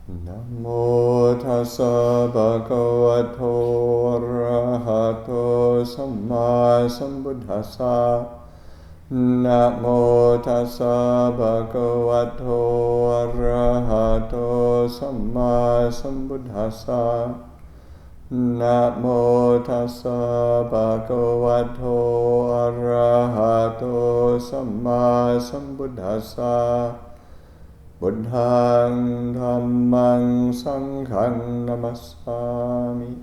Namo tassa bhagavato arahato samma sambuddhassa. Namo tassa bhagavato arahato samma sambuddhassa. Namo tassa bhagavato arahato samma sambuddhassa. Buddhaṃ Dhammaṃ Sanghaṃ Namassāmi.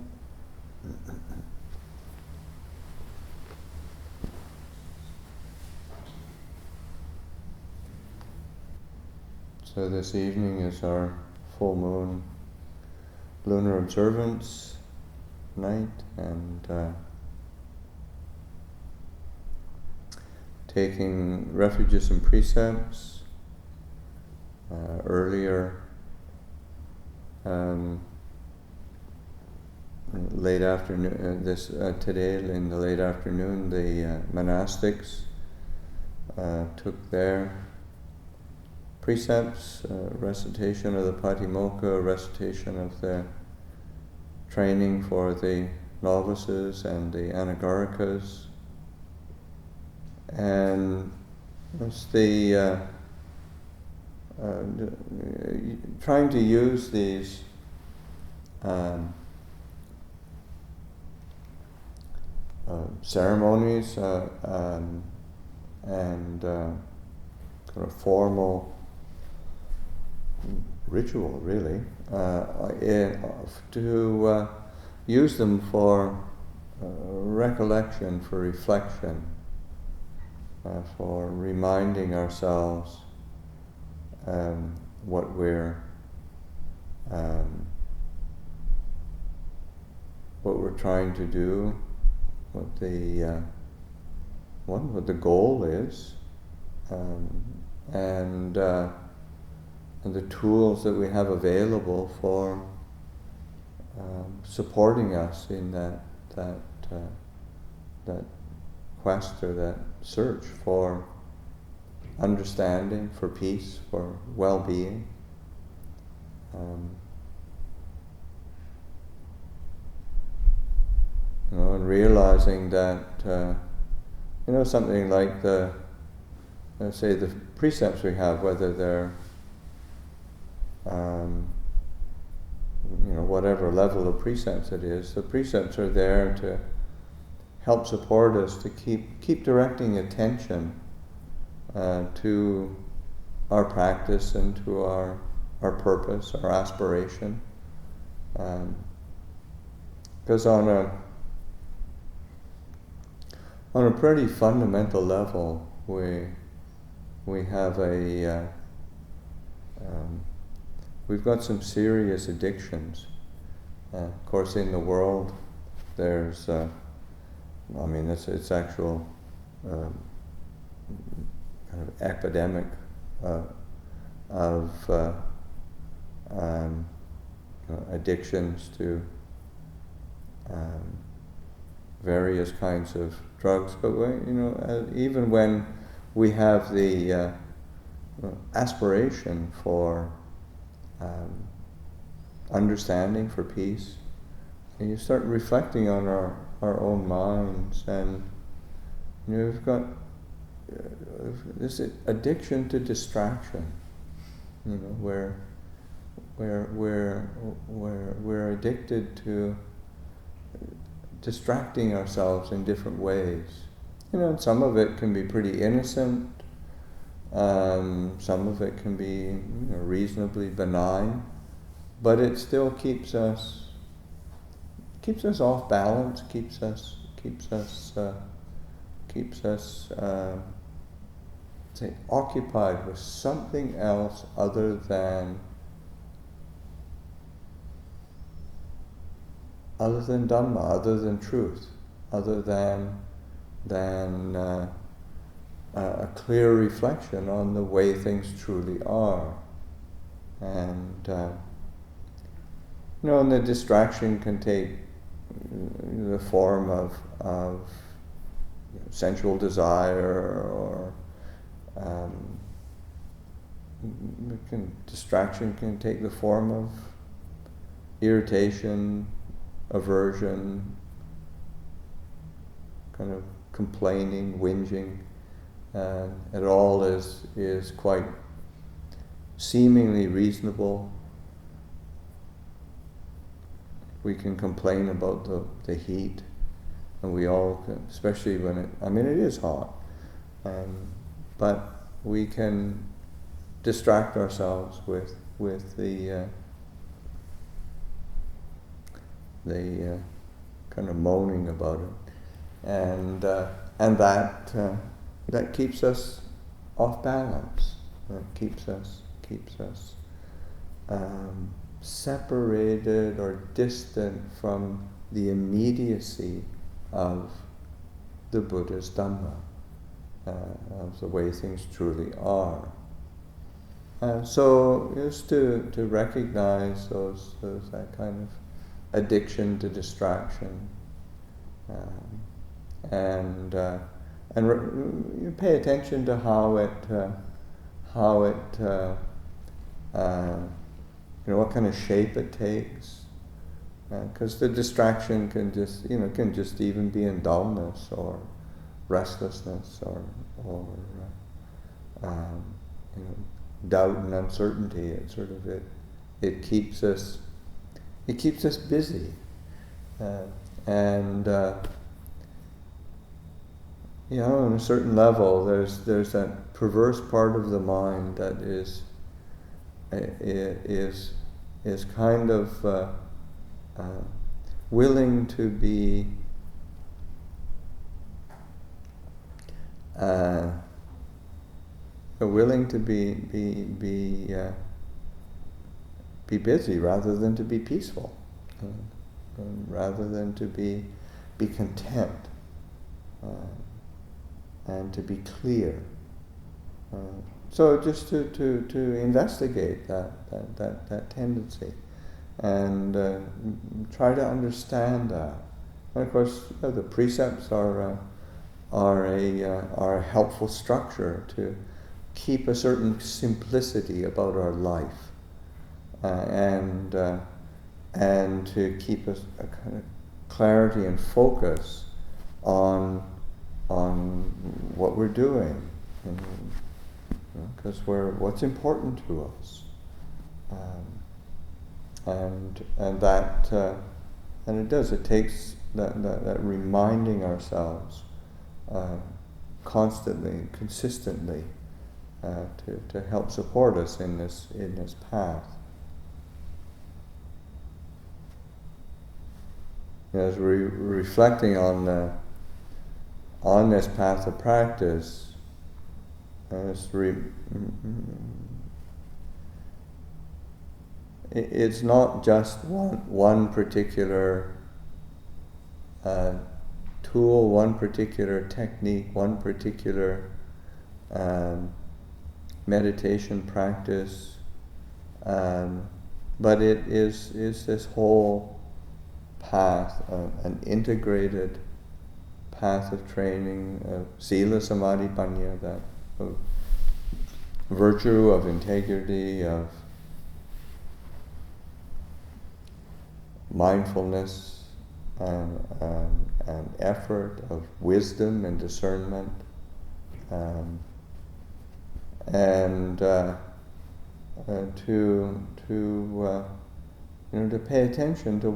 So this evening is our full moon lunar observance night, and taking refuges and precepts. Earlier, late afternoon, today in the late afternoon, the monastics took their precepts, recitation of the Patimokkha, recitation of the training for the novices and the anagarikas, and it's the trying to use these ceremonies and kind of formal ritual, really, to use them for recollection, for reflection, for reminding ourselves what we're trying to do, what the goal is, and the tools that we have available for supporting us in that quest or that search for understanding, for peace, for well-being. And realizing that something like the precepts we have, whether they're whatever level of precepts it is, the precepts are there to help support us to keep directing attention to our practice and to our purpose, our aspiration. Because on a pretty fundamental level, we have we've got some serious addictions. Of course, in the world, there's it's actual kind of epidemic of addictions to various kinds of drugs. But even when we have the aspiration for understanding, for peace, and you start reflecting on our own minds, and we've got this addiction to distraction, where we're addicted to distracting ourselves in different ways. Some of it can be pretty innocent, some of it can be reasonably benign, but it still keeps us off balance, keeps us say occupied with something else other than Dhamma, other than truth, other than a clear reflection on the way things truly are. And and the distraction can take the form of sensual desire, or distraction can take the form of irritation, aversion, kind of complaining, whinging. It all is quite seemingly reasonable. We can complain about the heat, and we all can, especially when it is hot, but we can distract ourselves with the kind of moaning about it, and that keeps us off balance. That keeps us separated or distant from the immediacy of the Buddha's Dhamma, of the way things truly are. So just to recognize that kind of addiction to distraction, and you pay attention to how it what kind of shape it takes, because the distraction can just even be in dullness or restlessness or doubt and uncertainty. It keeps us busy, and on a certain level, there's that perverse part of the mind that is kind of willing to be busy rather than to be peaceful, rather than to be content, and to be clear. So just to investigate that tendency, and try to understand that. And of course, the precepts are a helpful structure to keep a certain simplicity about our life, and to keep a kind of clarity and focus on what we're doing, because what's important to us, and it takes that reminding ourselves constantly and consistently to help support us in this path. As we're reflecting on this path of practice, it's not just one particular tool, one particular technique, one particular meditation practice, but it is this whole path, an integrated path of training, of sila, samadhi, panya, that of virtue, of integrity, of mindfulness, and effort, of wisdom and discernment, and to pay attention to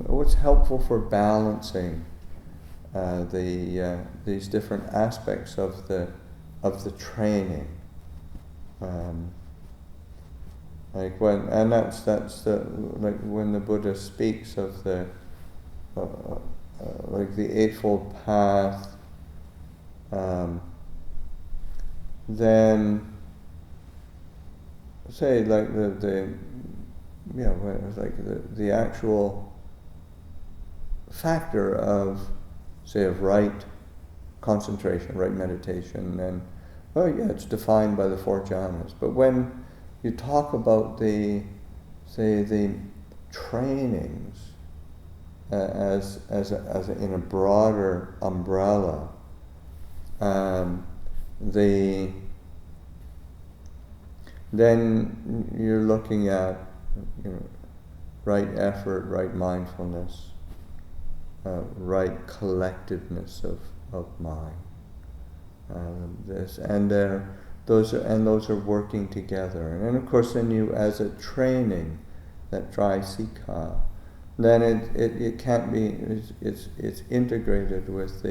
what's helpful for balancing these different aspects of the training. Like when the Buddha speaks of the Eightfold Path, then say like the actual factor of right concentration, right meditation, and it's defined by the four jhanas. But when you talk about the trainings in a broader umbrella, then you're looking at, right effort, right mindfulness, right collectedness of mind. Those are working together, and then of course, then you, as a training, that trisikha, then it can't be. It's integrated with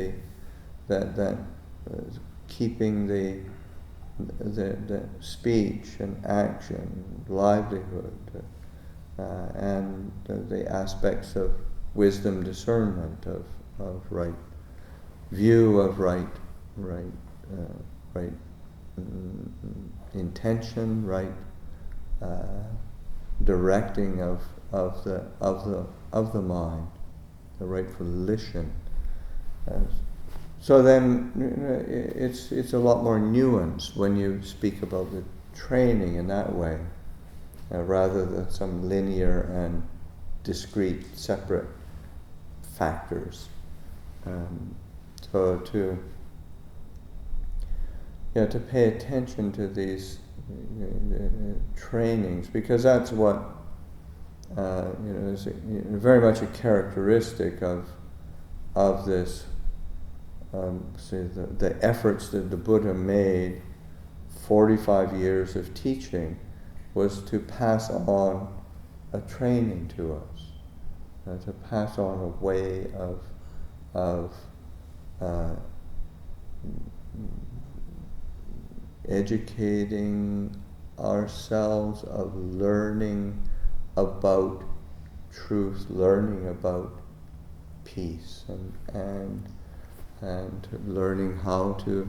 keeping the speech and action, livelihood, and the aspects of wisdom, discernment, of right view, of right intention, right directing of the mind, the right volition. So then it's a lot more nuanced when you speak about the training in that way, rather than some linear and discrete, separate factors. So to pay attention to these trainings, because that's what is very much a characteristic of this. The efforts that the Buddha made, 45 years of teaching, was to pass on a training to us, to pass on a way of educating ourselves, of learning about truth, learning about peace, and learning how to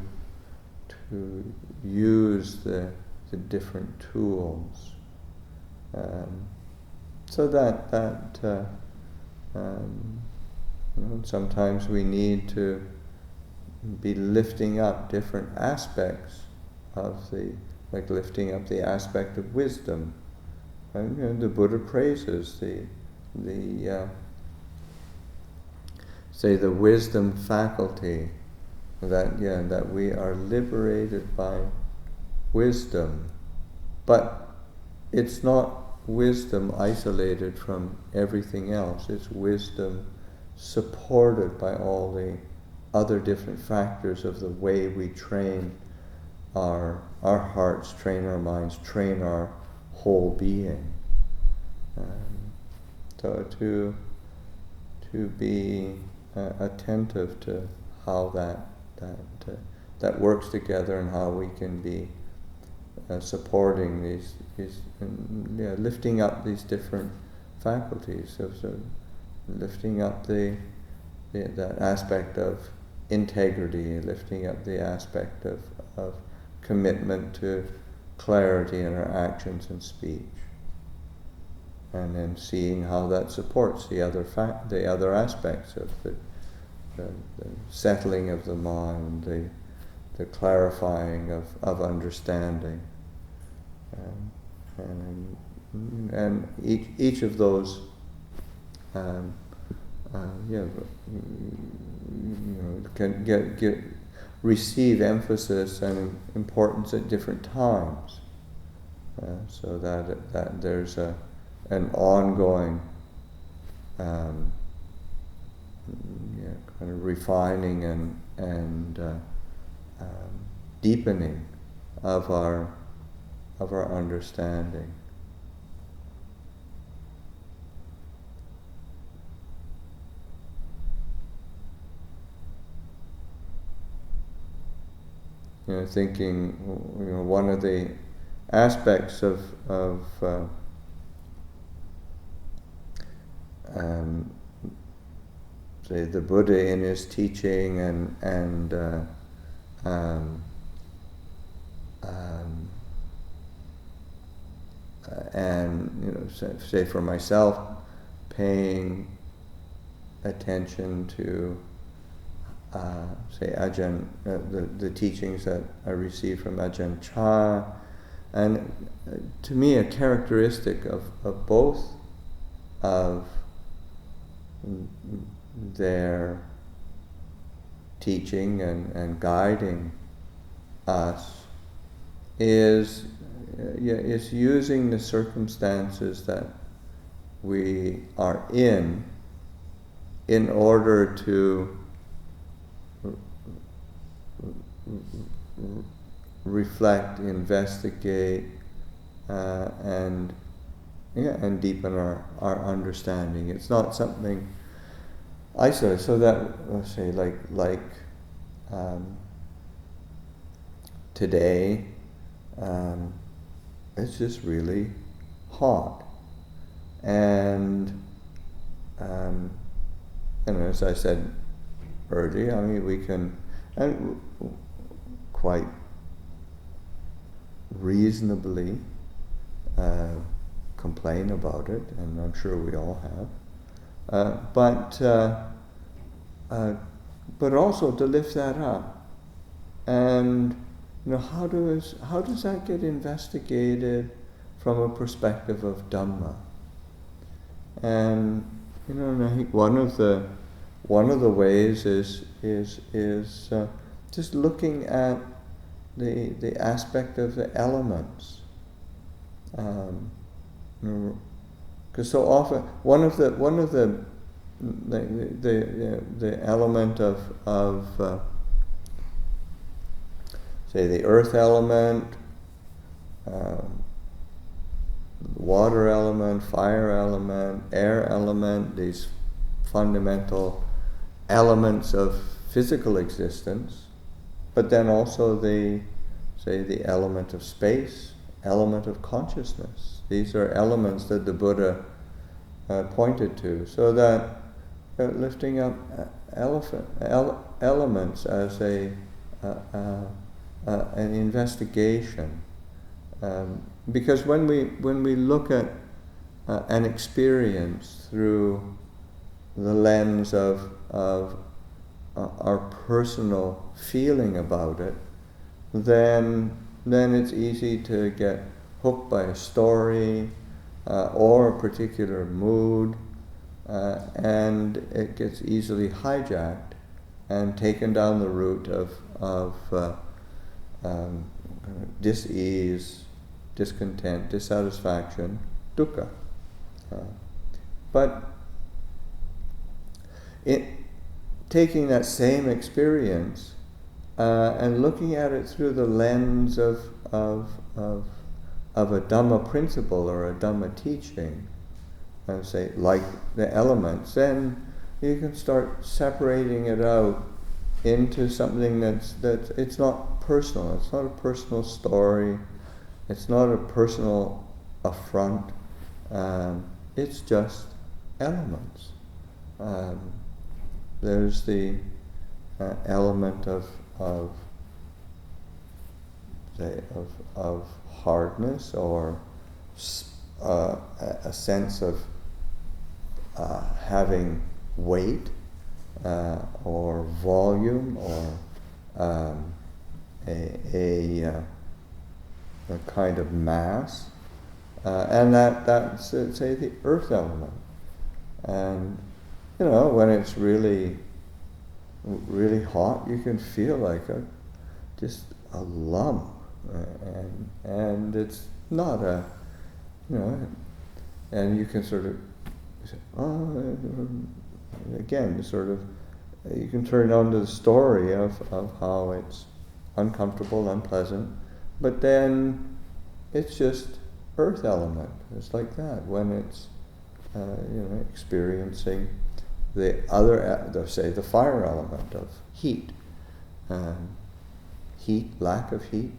use the different tools, so that sometimes we need to be lifting up different aspects of like lifting up the aspect of wisdom. And the Buddha praises the wisdom faculty, that we are liberated by wisdom, but it's not wisdom isolated from everything else. It's wisdom supported by all the other different factors of the way we train our hearts, train our minds, train our whole being. So to be attentive to how that works together, and how we can be supporting these lifting up these different faculties, so lifting up that aspect of integrity, lifting up the aspect of commitment to clarity in our actions and speech, and then seeing how that supports the other aspects of the settling of the mind, the clarifying of understanding, and each of those can receive emphasis and importance at different times, so that there's an ongoing kind of refining and deepening of our understanding. Thinking, one of the aspects of say the Buddha in his teaching and say for myself, paying attention to say Ajahn, the teachings that I received from Ajahn Chah, and to me a characteristic of both of their teaching and guiding us is using the circumstances that we are in order to reflect, investigate, and deepen our understanding. It's not something isolated. So that, let's say, like today, it's just really hot, and as I said earlier, I mean, we can quite reasonably complain about it, and I'm sure we all have. But also to lift that up, and how does that get investigated from a perspective of Dhamma? And and I think one of the ways is just looking at the aspect of the elements, because so often one of the element of say the earth element, water element, fire element, air element, these fundamental elements of physical existence, but then also the element of space, element of consciousness. These are elements that the Buddha pointed to, so that lifting up elements as an investigation, because when we look at an experience through the lens of our personal feeling about it, then it's easy to get hooked by a story or a particular mood, and it gets easily hijacked and taken down the route of dis-ease, discontent, dissatisfaction, dukkha. But taking that same experience and looking at it through the lens of a Dhamma principle or a Dhamma teaching, and say like the elements, then you can start separating it out into something that's it's not personal. It's not a personal story. It's not a personal affront. It's just elements. There's the element of hardness, or a sense of having weight, or volume, or a kind of mass, and that's say the earth element. And when it's really hot, you can feel like just a lump, and it's not and you can sort of say, again, sort of, you can turn on to the story of how it's uncomfortable, unpleasant, but then it's just earth element. It's like that when it's experiencing the other, say the fire element of heat, lack of heat.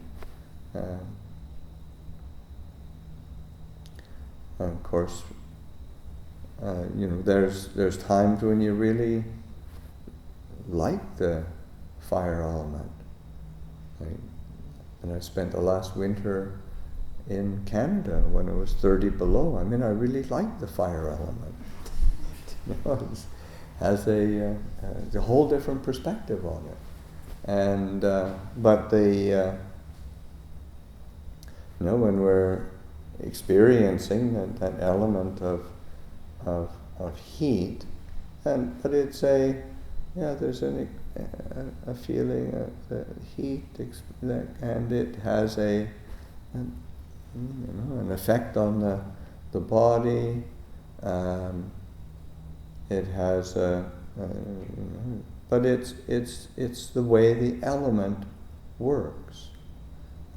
Of course, there's times when you really like the fire element. And I spent the last winter in Canada when it was 30 below. I mean, I really liked the fire element. It has a whole different perspective on it. And but when we're experiencing that element of heat, but it's there's a feeling of the heat, and it has an effect on the body. It has but it's the way the element works.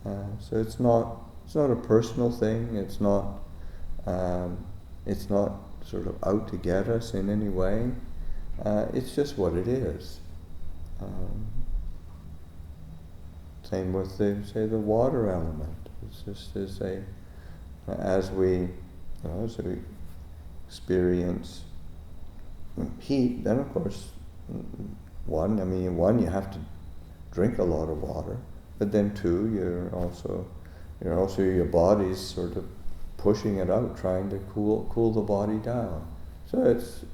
So it's not a personal thing. It's not sort of out to get us in any way. It's just what it is. Same with the water element. It's just as we experience heat, then of course one you have to drink a lot of water, but then two, you're also your body's sort of pushing it out, trying to cool the body down. So it's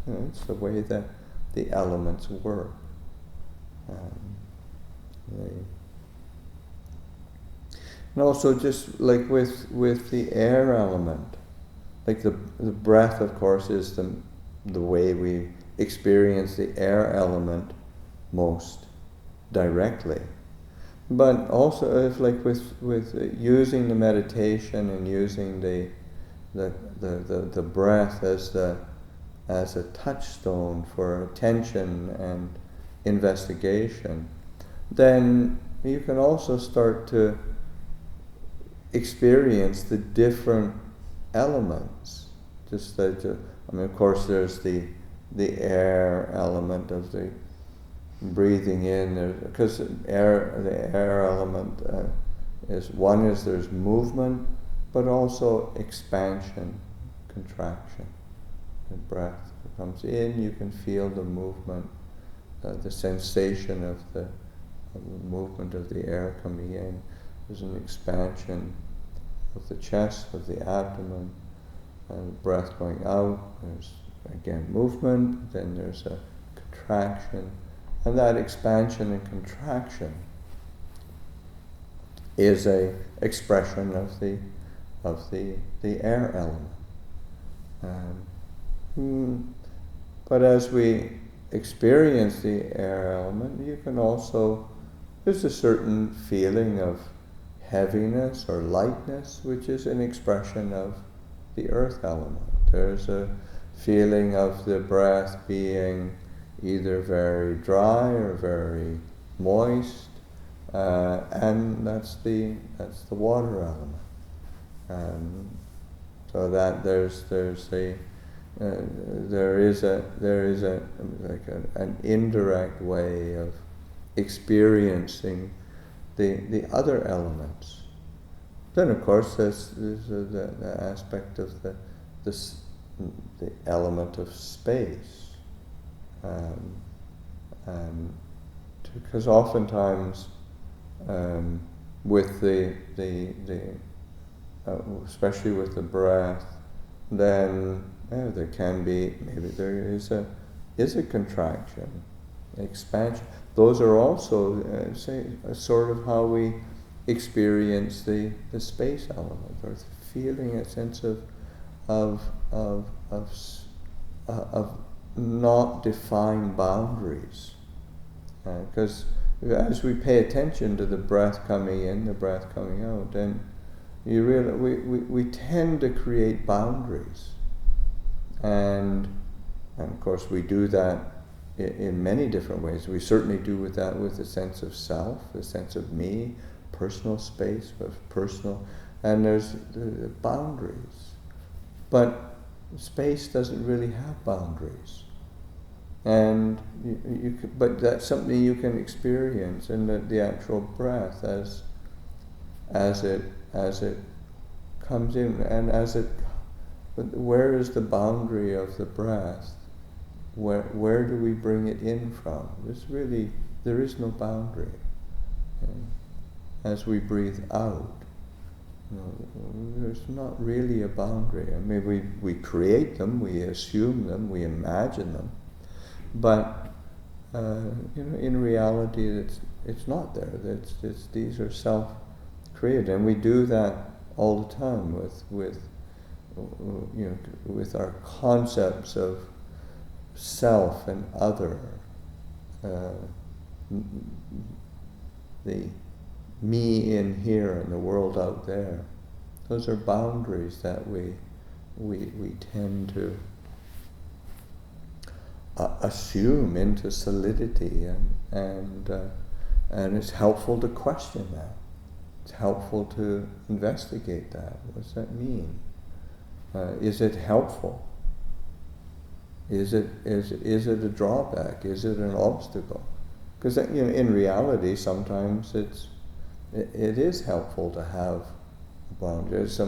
the way that the elements work. And also just like with the air element, like the breath, of course, is the way we experience the air element most directly. But also, if like with using the meditation and using the breath as a touchstone for attention and investigation, then you can also start to experience the different elements. Just that, of course, there's the air element of the breathing in, because the air element is there's movement, but also expansion, contraction. The breath comes in, you can feel the movement, the sensation of the movement of the air coming in. There's an expansion of the chest, of the abdomen, and breath going out. There's again movement, then there's a contraction, and that expansion and contraction is a expression of the air element. But as we experience the air element, you can also, there's a certain feeling of heaviness or lightness, which is an expression of the earth element. There's a feeling of the breath being either very dry or very moist, and that's the water element. So that there is an indirect way of experiencing the other elements. Then, of course, there's the aspect of the element of space, because oftentimes with especially with the breath, then there can be, maybe there is a contraction, expansion. Those are also sort of how we experience the space element, or feeling a sense of not defined boundaries. Because as we pay attention to the breath coming in, the breath coming out, then you realize we tend to create boundaries, and of course we do that in many different ways. We certainly do with that, with a sense of self, a sense of me, personal space, personal, and there's the boundaries. But space doesn't really have boundaries, and but that's something you can experience in the actual breath as it comes in, and but where is the boundary of the breath? Where do we bring it in from? There is no boundary. As we breathe out, there's not really a boundary. I mean, we create them, we assume them, we imagine them, but in reality, it's not there. These are self-created, and we do that all the time with our concepts of self and other. the me in here and the world out there. Those are boundaries that we tend to assume into solidity, and it's helpful to question that. It's helpful to investigate that. What does that mean? Is it helpful? Is it a drawback? Is it an obstacle? Because in reality, sometimes it is helpful to have a boundary. There's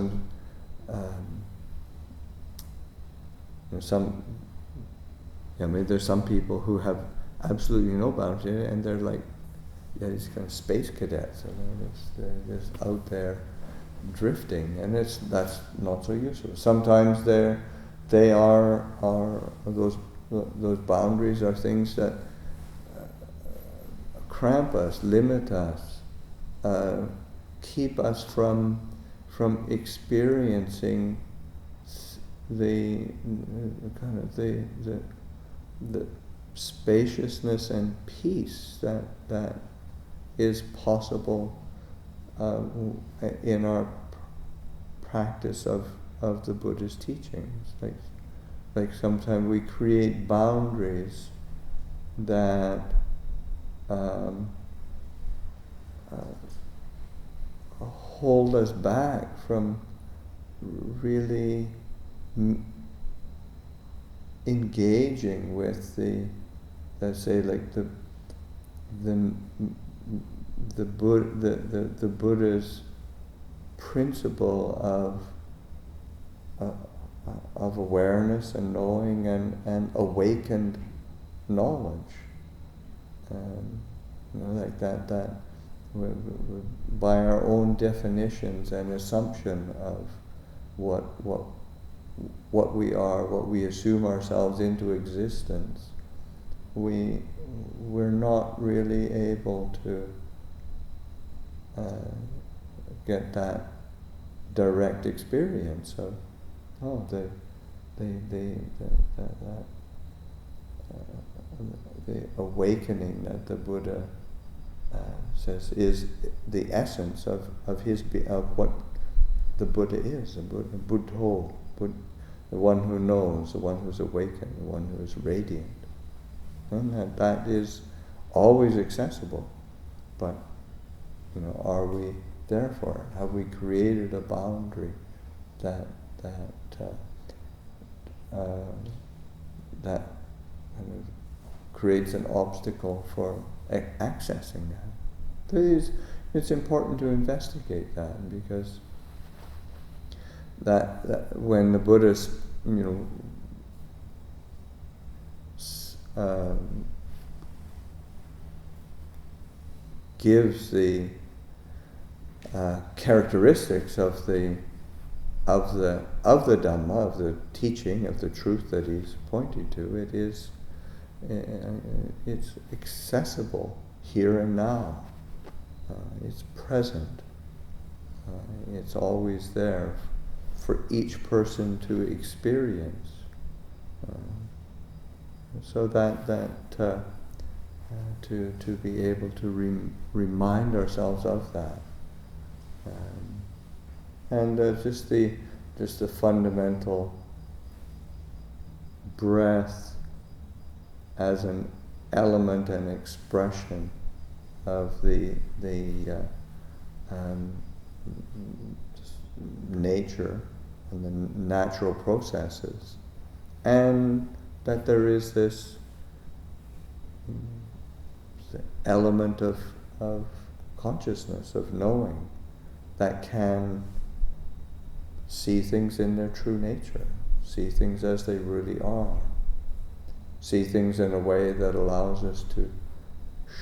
there's some people who have absolutely no boundary, and they're like, these kind of space cadets, they're just out there drifting, and that's not so useful. Sometimes they are those boundaries are things that cramp us, limit us, keep us from experiencing the kind of the spaciousness and peace that is possible in our practice of the Buddha's teachings. Like sometimes we create boundaries that hold us back from really engaging with the, let's say, like the Buddha's principle of awareness and knowing and awakened knowledge, like that by our own definitions and assumption of what we are, what we assume ourselves into existence, we're not really able to get that direct experience of the awakening that the Buddha says is the essence of what the Buddha is, the Buddho, the one who knows, the one who's awakened, the one who is radiant. And that is always accessible, but are we there for it? Have we created a boundary that kind of creates an obstacle for accessing that? It's important to investigate that, because that when the Buddha gives the characteristics of the Dhamma, of the teaching, of the truth that he's pointing to, it's accessible here and now. It's present. It's always there for each person to experience. So that to be able to remind ourselves of that, and just the fundamental breath as an element and expression of the nature and the natural processes, and that there is this element of consciousness, of knowing, that can see things in their true nature, see things as they really are, see things in a way that allows us to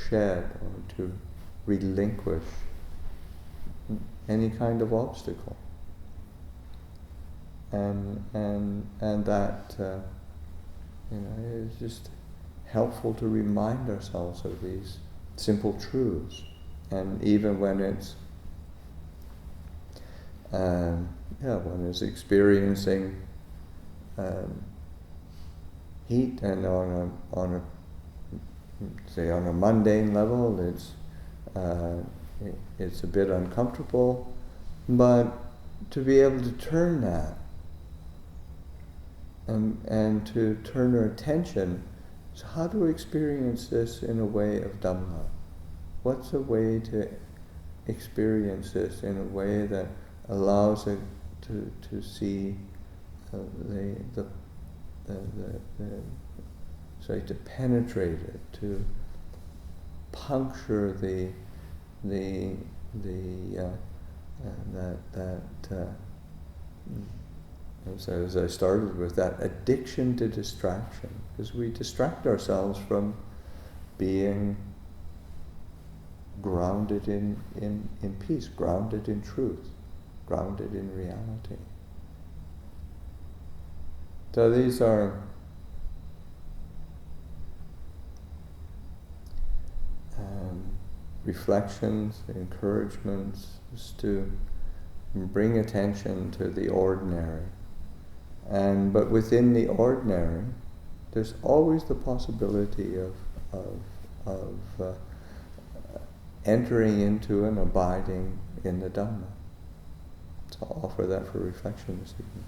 shed or to relinquish any kind of obstacle, and that it's just helpful to remind ourselves of these simple truths, and even when it's one is experiencing heat, and on a say on a mundane level, it's a bit uncomfortable, but to be able to turn that and to turn our attention, so how do we experience this in a way of Dhamma? What's a way to experience this in a way that allows it to see to penetrate it, to puncture as I started with that addiction to distraction, because we distract ourselves from being grounded in peace, grounded in truth, grounded in reality. So these are reflections, encouragements, is to bring attention to the ordinary. But within the ordinary, there's always the possibility of entering into and abiding in the Dhamma. So I'll offer that for reflection this evening.